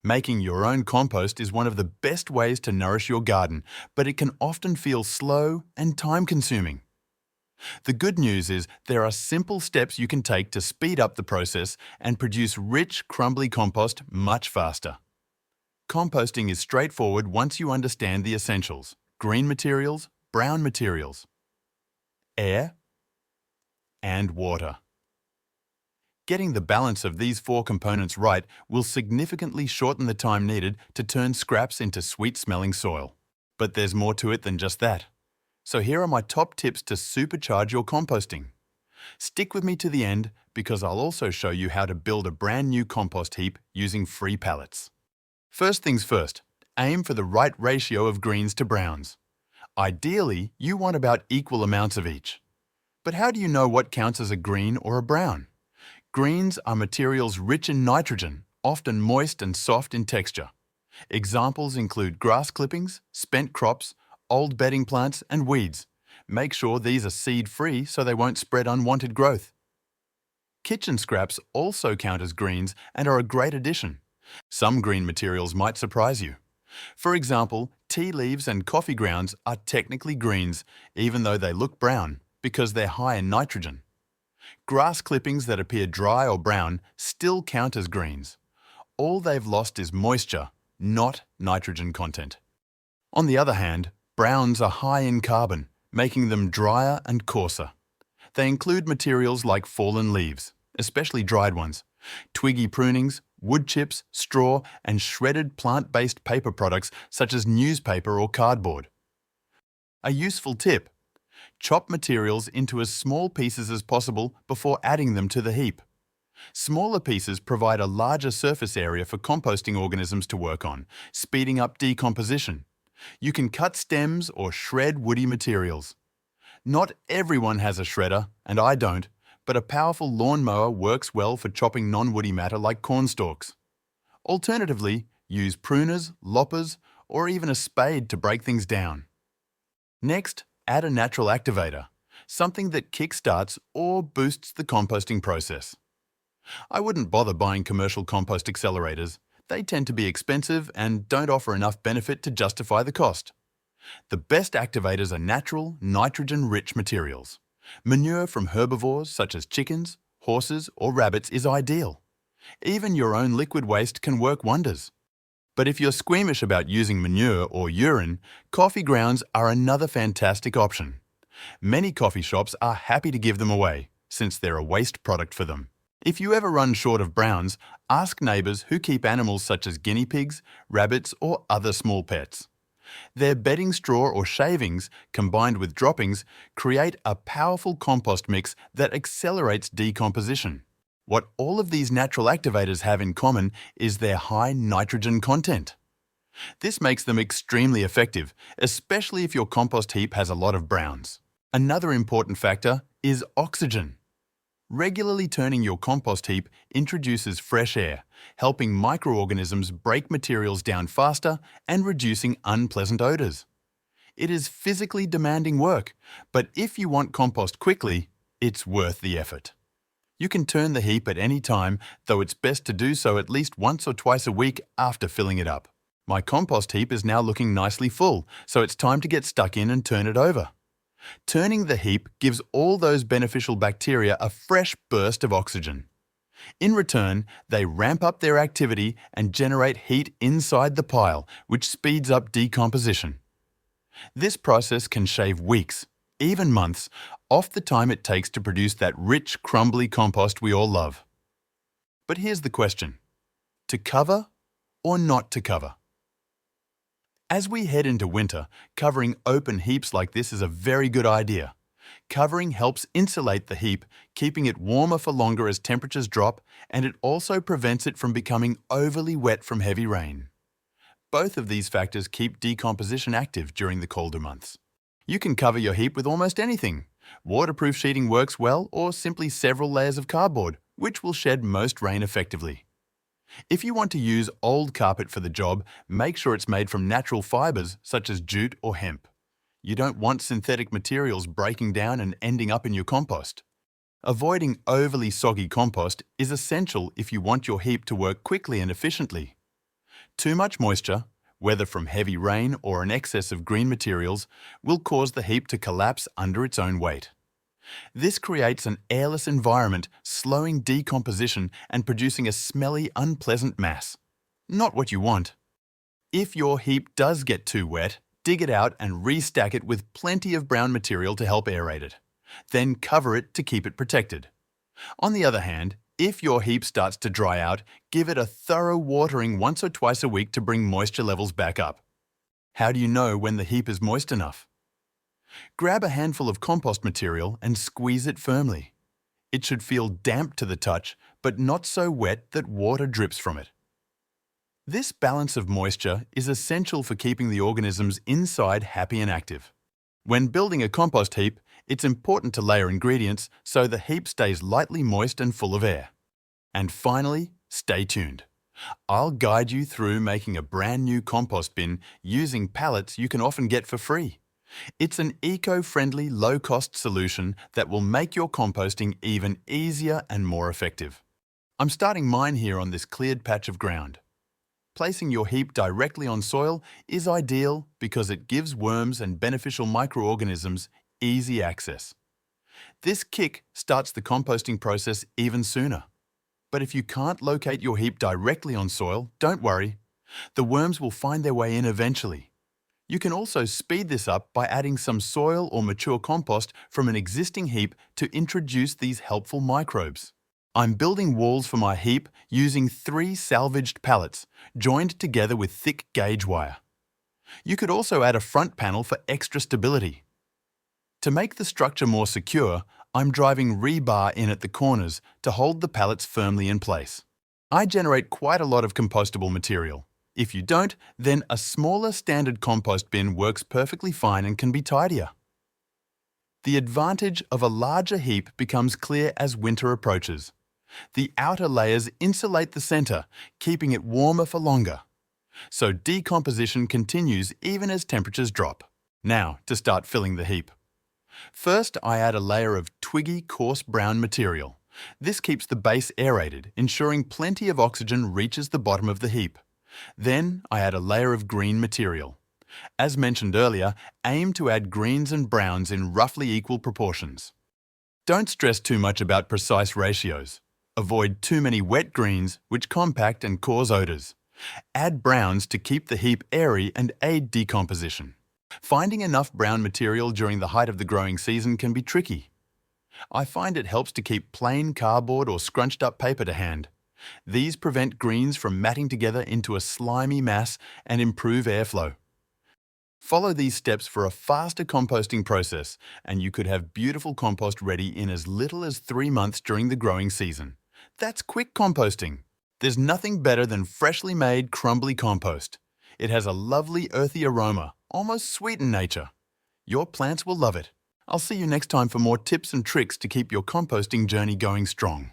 Making your own compost is one of the best ways to nourish your garden, but it can often feel slow and time-consuming. The good news is there are simple steps you can take to speed up the process and produce rich, crumbly compost much faster. Composting is straightforward once you understand the essentials: green materials, brown materials, air, and water. Getting the balance of these 4 components right will significantly shorten the time needed to turn scraps into sweet-smelling soil. But there's more to it than just that. So here are my top tips to supercharge your composting. Stick with me to the end because I'll also show you how to build a brand new compost heap using free pallets. First things first, aim for the right ratio of greens to browns. Ideally, you want about equal amounts of each. But how do you know what counts as a green or a brown? Greens are materials rich in nitrogen, often moist and soft in texture. Examples include grass clippings, spent crops, old bedding plants, and weeds. Make sure these are seed-free so they won't spread unwanted growth. Kitchen scraps also count as greens and are a great addition. Some green materials might surprise you. For example, tea leaves and coffee grounds are technically greens, even though they look brown, because they're high in nitrogen. Grass clippings that appear dry or brown still count as greens. All they've lost is moisture, not nitrogen content. On the other hand, browns are high in carbon, making them drier and coarser. They include materials like fallen leaves, especially dried ones, twiggy prunings, wood chips, straw, and shredded plant-based paper products such as newspaper or cardboard. A useful tip: chop materials into as small pieces as possible before adding them to the heap. Smaller pieces provide a larger surface area for composting organisms to work on, speeding up decomposition. You can cut stems or shred woody materials. Not everyone has a shredder, and I don't, but a powerful lawnmower works well for chopping non-woody matter like corn stalks. Alternatively, use pruners, loppers, or even a spade to break things down. Next, add a natural activator, something that kickstarts or boosts the composting process. I wouldn't bother buying commercial compost accelerators. They tend to be expensive and don't offer enough benefit to justify the cost. The best activators are natural, nitrogen-rich materials. Manure from herbivores such as chickens, horses, or rabbits is ideal. Even your own liquid waste can work wonders. But if you're squeamish about using manure or urine, coffee grounds are another fantastic option. Many coffee shops are happy to give them away, since they're a waste product for them. If you ever run short of browns, ask neighbours who keep animals such as guinea pigs, rabbits, or other small pets. Their bedding straw or shavings, combined with droppings, create a powerful compost mix that accelerates decomposition. What all of these natural activators have in common is their high nitrogen content. This makes them extremely effective, especially if your compost heap has a lot of browns. Another important factor is oxygen. Regularly turning your compost heap introduces fresh air, helping microorganisms break materials down faster and reducing unpleasant odours. It is physically demanding work, but if you want compost quickly, it's worth the effort. You can turn the heap at any time, though it's best to do so at least once or twice a week after filling it up. My compost heap is now looking nicely full, so it's time to get stuck in and turn it over. Turning the heap gives all those beneficial bacteria a fresh burst of oxygen. In return, they ramp up their activity and generate heat inside the pile, which speeds up decomposition. This process can shave weeks, even months, off the time it takes to produce that rich, crumbly compost we all love. But here's the question: to cover or not to cover? As we head into winter, covering open heaps like this is a very good idea. Covering helps insulate the heap, keeping it warmer for longer as temperatures drop, and it also prevents it from becoming overly wet from heavy rain. Both of these factors keep decomposition active during the colder months. You can cover your heap with almost anything. Waterproof sheeting works well, or simply several layers of cardboard, which will shed most rain effectively. If you want to use old carpet for the job, make sure it's made from natural fibres such as jute or hemp. You don't want synthetic materials breaking down and ending up in your compost. Avoiding overly soggy compost is essential if you want your heap to work quickly and efficiently. Too much moisture, whether from heavy rain or an excess of green materials, will cause the heap to collapse under its own weight. This creates an airless environment, slowing decomposition and producing a smelly, unpleasant mass. Not what you want. If your heap does get too wet, dig it out and restack it with plenty of brown material to help aerate it. Then cover it to keep it protected. On the other hand, if your heap starts to dry out, give it a thorough watering once or twice a week to bring moisture levels back up. How do you know when the heap is moist enough? Grab a handful of compost material and squeeze it firmly. It should feel damp to the touch, but not so wet that water drips from it. This balance of moisture is essential for keeping the organisms inside happy and active. When building a compost heap, it's important to layer ingredients so the heap stays lightly moist and full of air. And finally, stay tuned. I'll guide you through making a brand new compost bin using pallets you can often get for free. It's an eco-friendly, low-cost solution that will make your composting even easier and more effective. I'm starting mine here on this cleared patch of ground. Placing your heap directly on soil is ideal because it gives worms and beneficial microorganisms easy access. This kick starts the composting process even sooner. But if you can't locate your heap directly on soil, don't worry. The worms will find their way in eventually. You can also speed this up by adding some soil or mature compost from an existing heap to introduce these helpful microbes. I'm building walls for my heap using 3 salvaged pallets, joined together with thick gauge wire. You could also add a front panel for extra stability. To make the structure more secure, I'm driving rebar in at the corners to hold the pallets firmly in place. I generate quite a lot of compostable material. If you don't, then a smaller standard compost bin works perfectly fine and can be tidier. The advantage of a larger heap becomes clear as winter approaches. The outer layers insulate the center, keeping it warmer for longer. So decomposition continues even as temperatures drop. Now, to start filling the heap. First, I add a layer of twiggy, coarse brown material. This keeps the base aerated, ensuring plenty of oxygen reaches the bottom of the heap. Then, I add a layer of green material. As mentioned earlier, aim to add greens and browns in roughly equal proportions. Don't stress too much about precise ratios. Avoid too many wet greens, which compact and cause odors. Add browns to keep the heap airy and aid decomposition. Finding enough brown material during the height of the growing season can be tricky. I find it helps to keep plain cardboard or scrunched up paper to hand. These prevent greens from matting together into a slimy mass and improve airflow. Follow these steps for a faster composting process, and you could have beautiful compost ready in as little as 3 months during the growing season. That's quick composting. There's nothing better than freshly made, crumbly compost. It has a lovely earthy aroma, almost sweet in nature. Your plants will love it. I'll see you next time for more tips and tricks to keep your composting journey going strong.